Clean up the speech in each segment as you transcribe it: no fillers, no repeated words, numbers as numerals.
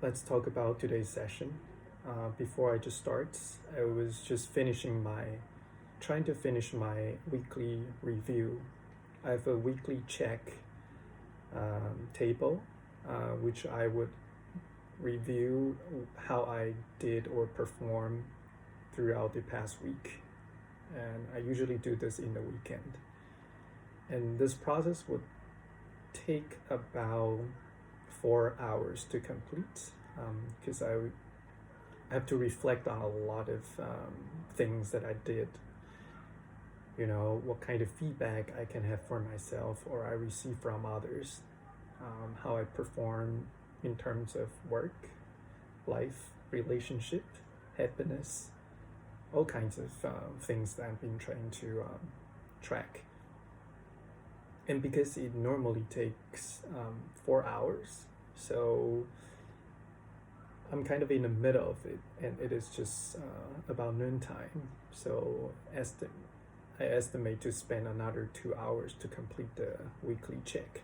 Let's talk about today's session. Before I just start, I was just trying to finish my weekly review. I have a weekly check table, which I would review how I did or perform throughout the past week. And I usually do this in the weekend. And this process would take about 4 hours to complete because I have to reflect on a lot of things that I did. What kind of feedback I can have for myself or I receive from others, how I perform in terms of work, life, relationship, happiness, all kinds of things that I've been trying to track. And because it normally takes 4 hours, so I'm kind of in the middle of it, and it is just about noontime. So I estimate to spend another 2 hours to complete the weekly check.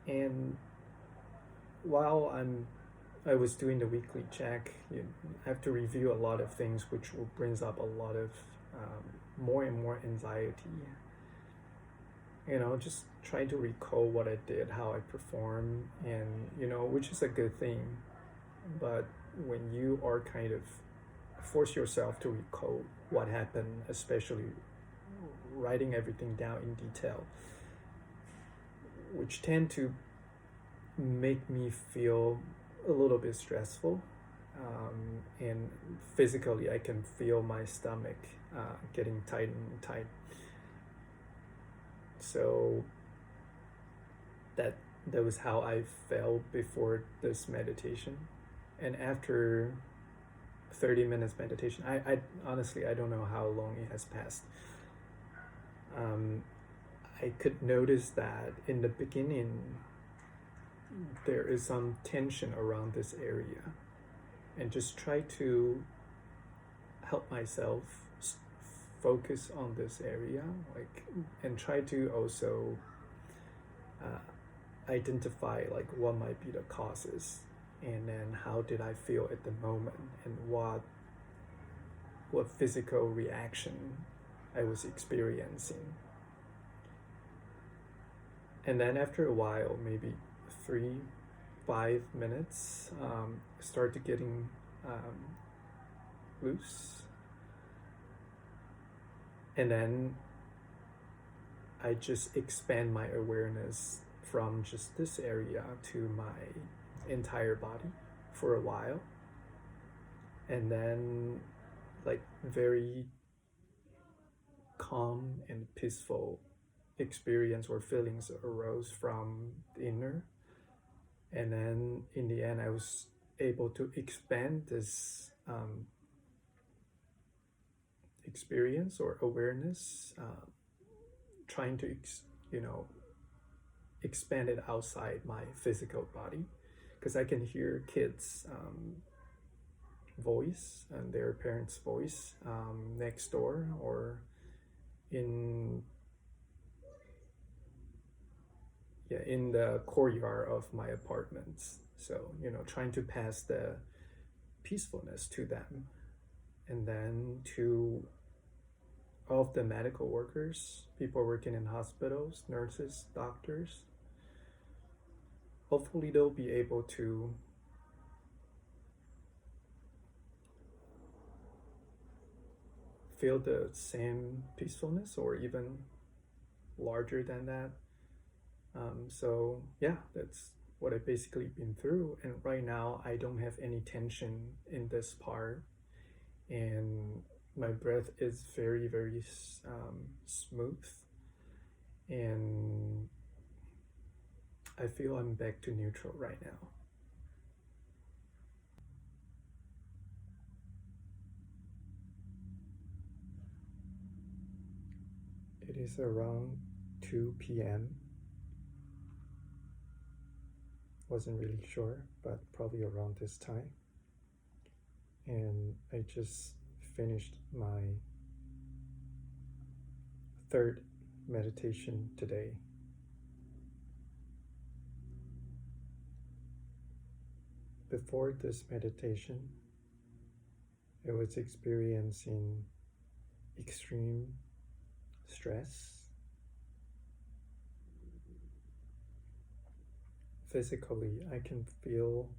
And while I was doing the weekly check, you have to review a lot of things, which will brings up a lot of more and more anxiety. Just trying to recall what I did, how I performed, and which is a good thing. But when you are kind of force yourself to recall what happened, especially writing everything down in detail, which tend to make me feel a little bit stressful, and physically I can feel my stomach getting tight and tight. So that was how I felt before this meditation. And after 30 minutes meditation, I honestly I don't know how long it has passed. I could notice that in the beginning there is some tension around this area, and just try to help myself focus on this area, and try to also identify what might be the causes, and then how did I feel at the moment, and what physical reaction I was experiencing. And then after a while, maybe 3-5 minutes, started getting loose. And then I just expand my awareness from just this area to my entire body for a while. And then very calm and peaceful experience or feelings arose from the inner. And then in the end, I was able to expand this experience or awareness, trying to expand it outside my physical body, because I can hear kids voice and their parents' voice next door, or in the courtyard of my apartments. So trying to pass the peacefulness to them, and then to all of the medical workers, people working in hospitals, nurses, doctors. Hopefully they'll be able to feel the same peacefulness or even larger than that. So yeah, that's what I've basically been through. And right now I don't have any tension in this part, and my breath is very, very smooth, and I feel I'm back to neutral right now. It is around 2 p.m. Wasn't really sure, but probably around this time. And I just finished my third meditation today. Before this meditation, I was experiencing extreme stress. Physically, I can feel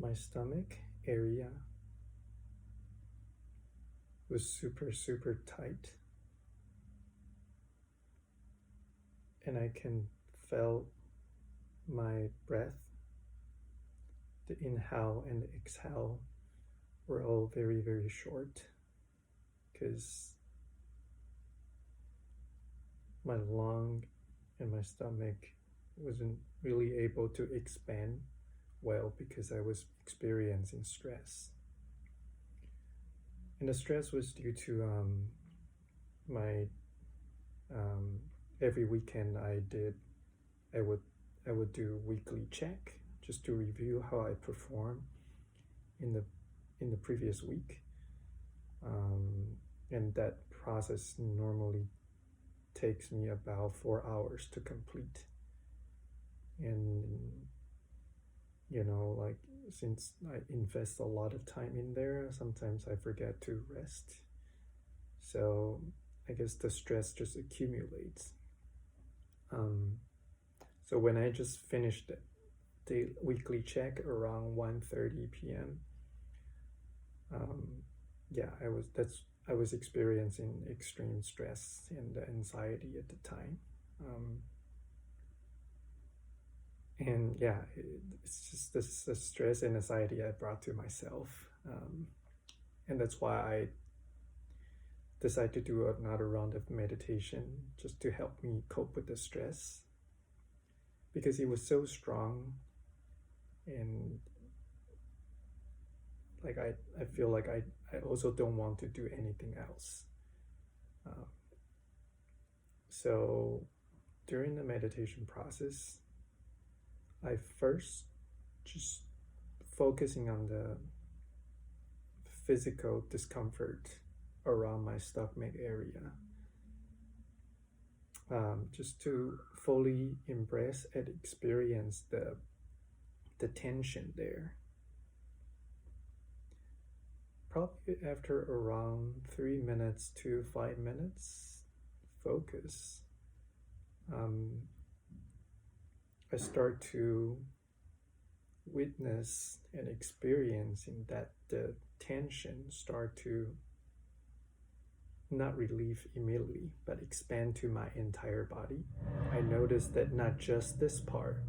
my stomach area was super tight, and I can feel my breath, the inhale and the exhale were all very short, because my lung and my stomach wasn't really able to expand well because I was experiencing stress. And the stress was due to my every weekend I would do weekly check just to review how I perform in the previous week, and that process normally takes me about 4 hours to complete. And like, since I invest a lot of time in there, sometimes I forget to rest, so I guess the stress just accumulates. So when I just finished the weekly check around 1:30 p.m., I was experiencing extreme stress and anxiety at the time. And yeah, it's just this stress and anxiety I brought to myself, and that's why I decided to do another round of meditation just to help me cope with the stress, because it was so strong, and like I feel like I also don't want to do anything else. So during the meditation process, I first just focusing on the physical discomfort around my stomach area, just to fully embrace and experience the tension there. Probably after around 3 minutes to 5 minutes focus, I start to witness and experiencing that the tension start to not relieve immediately, but expand to my entire body. I noticed that not just this part,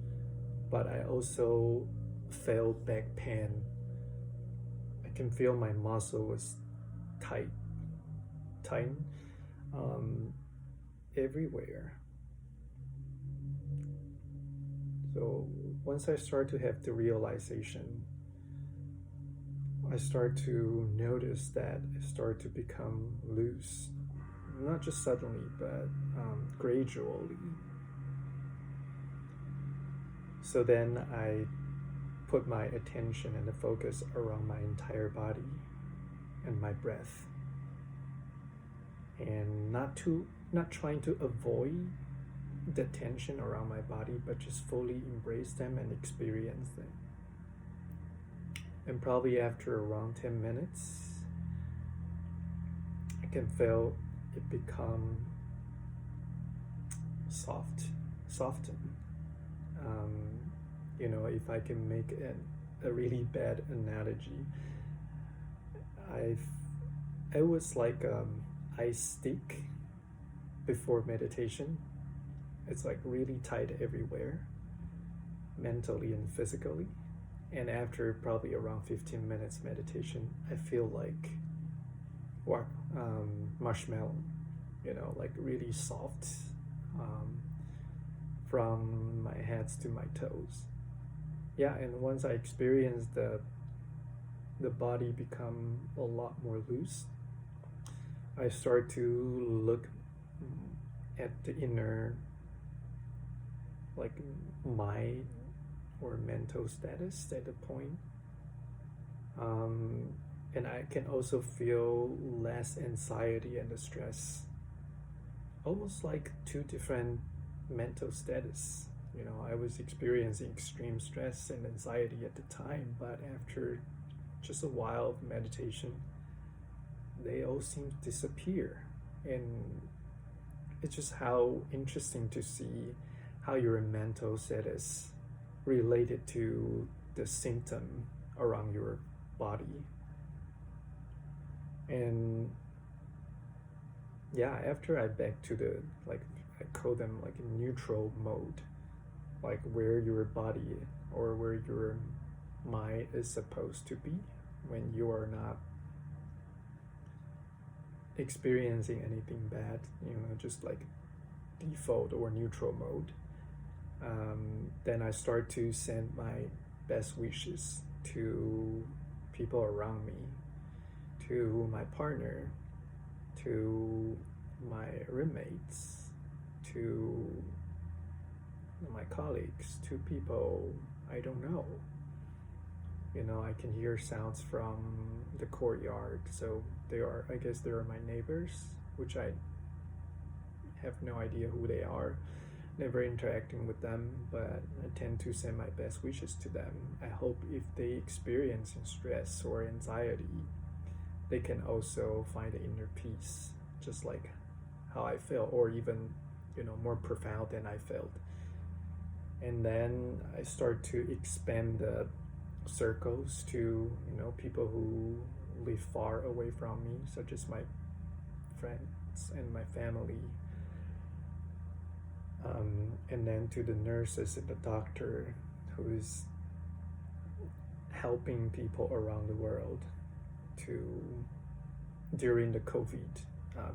but I also felt back pain. I can feel my muscle was tight, everywhere. So once I start to have the realization, I start to notice that I start to become loose, not just suddenly, but gradually. So then I put my attention and the focus around my entire body and my breath, and not trying to avoid the tension around my body, but just fully embrace them and experience them. And probably after around 10 minutes, I can feel it become soften. If I can make a really bad analogy, I was like ice stick before meditation. It's like really tight everywhere, mentally and physically. And after probably around 15 minutes meditation, I feel like marshmallow, like really soft, from my heads to my toes. Yeah, and once I experience the body become a lot more loose, I start to look at the inner, like, mind or mental status at the point, and I can also feel less anxiety and the stress, almost like two different mental status I was experiencing extreme stress and anxiety at the time, but after just a while of meditation, they all seem to disappear. And it's just how interesting to see how your mental status related to the symptom around your body. And yeah, after I back to the, like, I call them like a neutral mode, like where your body or where your mind is supposed to be when you are not experiencing anything bad, just like default or neutral mode. Then I start to send my best wishes to people around me, to my partner, to my roommates, to my colleagues, to people I don't know. I can hear sounds from the courtyard, so I guess they are my neighbors, which I have no idea who they are, never interacting with them, but I tend to send my best wishes to them. I hope if they experience stress or anxiety, they can also find the inner peace, just like how I felt, or even, more profound than I felt. And then I start to expand the circles to, people who live far away from me, such as my friends and my family. And then to the nurses and the doctor who's helping people around the world during the COVID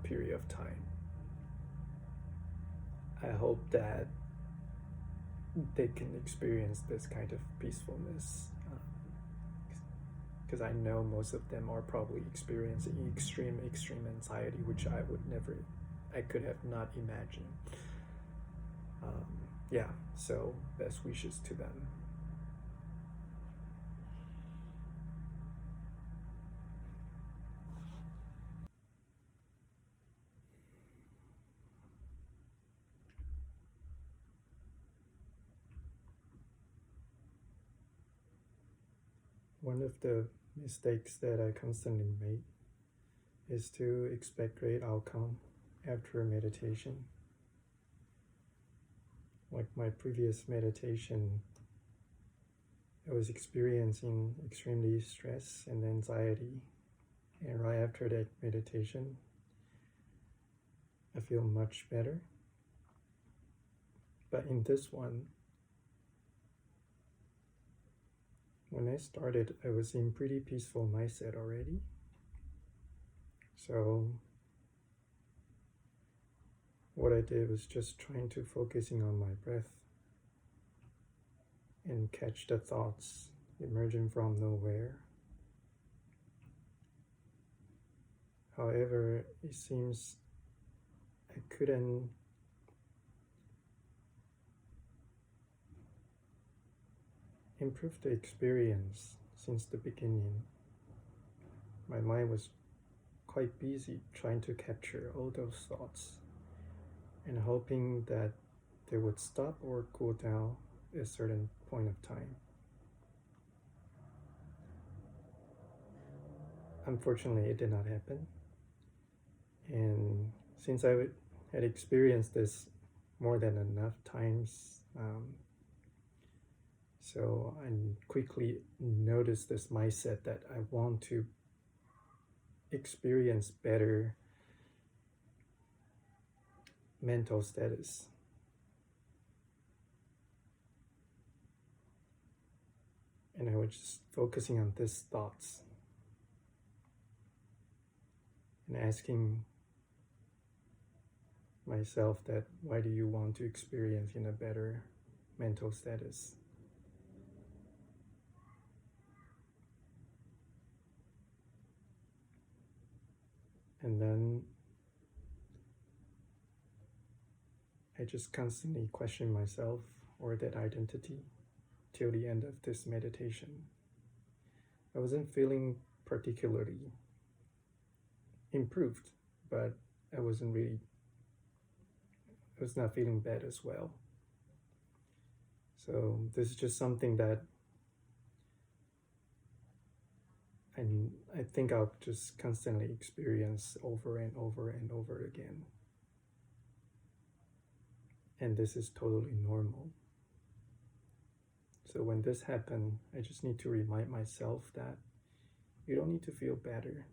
period of time. I hope that they can experience this kind of peacefulness, because I know most of them are probably experiencing extreme anxiety, which I could have not imagined. So best wishes to them. One of the mistakes that I constantly make is to expect great outcome after meditation. Like my previous meditation, I was experiencing extremely stress and anxiety, and right after that meditation, I feel much better. But in this one, when I started, I was in pretty peaceful mindset already. So what I did was just trying to focusing on my breath and catch the thoughts emerging from nowhere. However, it seems I couldn't improve the experience since the beginning. My mind was quite busy trying to capture all those thoughts and hoping that they would stop or cool down at a certain point of time. Unfortunately, it did not happen. And since I had experienced this more than enough times, so I quickly noticed this mindset that I want to experience better mental status. And I was just focusing on these thoughts and asking myself that why do you want to experience in a better mental status? And then I just constantly question myself or that identity till the end of this meditation. I wasn't feeling particularly improved, but I was not feeling bad as well. So this is just something that I think I'll just constantly experience over and over and over again. And this is totally normal. So when this happens, I just need to remind myself that you don't need to feel better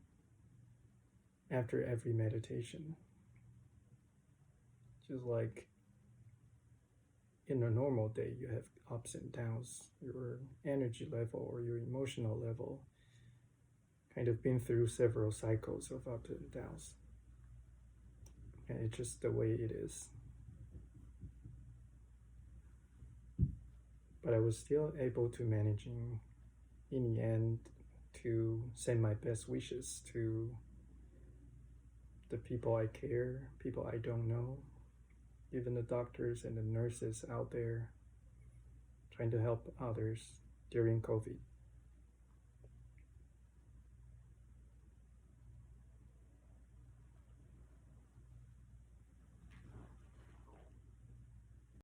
after every meditation. Just like in a normal day, you have ups and downs, your energy level or your emotional level kind of been through several cycles of ups and downs. And it's just the way it is. But I was still able to managing in the end to send my best wishes to the people I care, people I don't know, even the doctors and the nurses out there trying to help others during COVID.